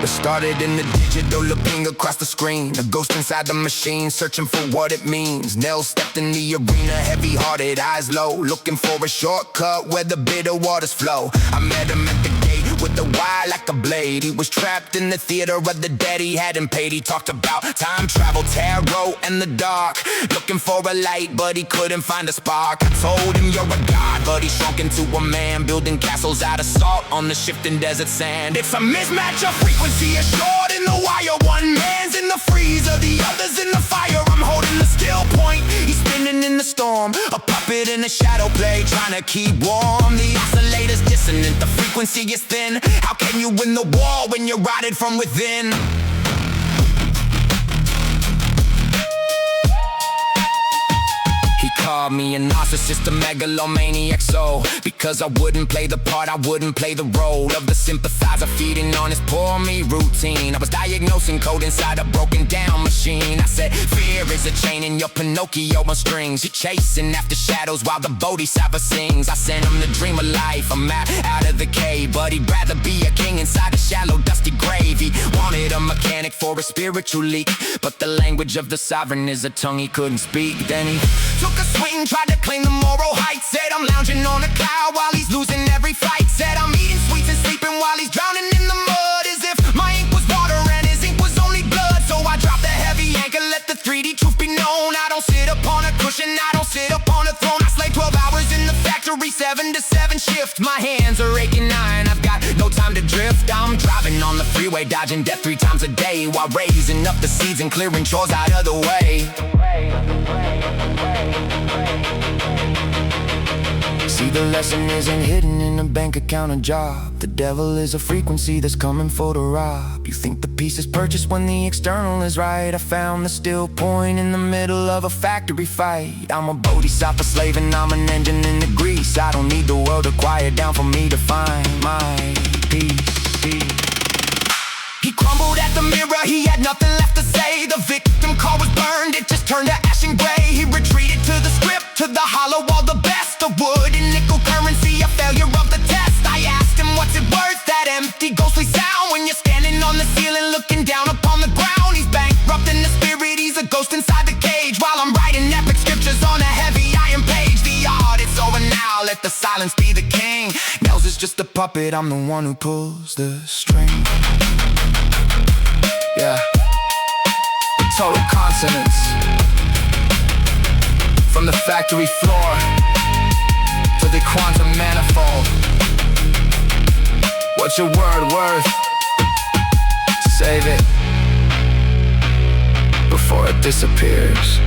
It started in the digital, looking across the screen. A ghost inside the machine, searching for what it means. Nellz stepped in the arena, heavy-hearted, eyes low, looking for a shortcut where the bitter waters flow. I met him at the gate with a wire like a blade. He was trapped in the theater of the dead he hadn't paid. He talked about time travel, tarot, and the dark, looking for a light, but he couldn't find a spark. I told him you're a god, but he shrunk into a man, building castles out of salt on the shifting desert sand. It's a mismatch of frequency, a short in the wire. One man's in the freezer, the other's in the fire. I'm holding the still point, he's spinning in the storm, a puppet in a shadow play, trying to keep warm. The oscillator's dissonant, the frequency is thin. How can you win the war when you're rotted from within? He called me a narcissist, a megalomaniac, so because I wouldn't play the part, I wouldn't play the role of the sympathizer, feeding on his poor me routine. I was diagnosing code inside a broken down machine. I said, fear is a chain in your Pinocchio on strings. You're chasing after shadows while the bodhisattva sings. I sent him to dream a life, a map out of the cave, but he'd rather be a king inside a shallow dusty grave. He wanted a mechanic for a spiritual leak, but the language of the sovereign is a tongue he couldn't speak. Then he took a swing, tried to claim the moral heights. Said I'm lounging on a cloud while he's losing every fight. Said I'm eating sweets and sleeping while he's drowning in the mud, as if my ink was water and his ink was only blood. So I dropped the heavy anchor, let the 3D truth be known. I don't sit upon a cushion, I don't sit upon a throne. I slay 12 hours in the factory, 7 to 7 shift. My hands are aching iron, I've got no time to drift. I'm driving on the freeway, dodging death 3 times a day, while raising up the seeds and clearing chores out of the way. See, the lesson isn't hidden in a bank account or job. The devil is a frequency that's coming for to rob. You think the peace is purchased when the external is right. I found the still point in the middle of a factory fight. I'm a bodhisattva slave and I'm an engine in the grease. I don't need the world to quiet down for me to find my peace. He crumbled at the mirror, he had nothing left to say. The victim car was burned, it just turned to ash and gray. He retreated to the script, to the hollow wall, the best of wood and nickel currency, a failure of the test. I asked him, what's it worth, that empty ghostly sound, when you're standing on the ceiling looking down upon the ground? He's bankrupt in the spirit, he's a ghost inside the cage, while I'm writing epic scriptures on a heavy iron page. The art, it's over now, let the silence be the king. Nellz is just a puppet, I'm the one who pulls the string. Yeah, total consonance, from the factory floor to the quantum manifold. What's your word worth? Save it before it disappears.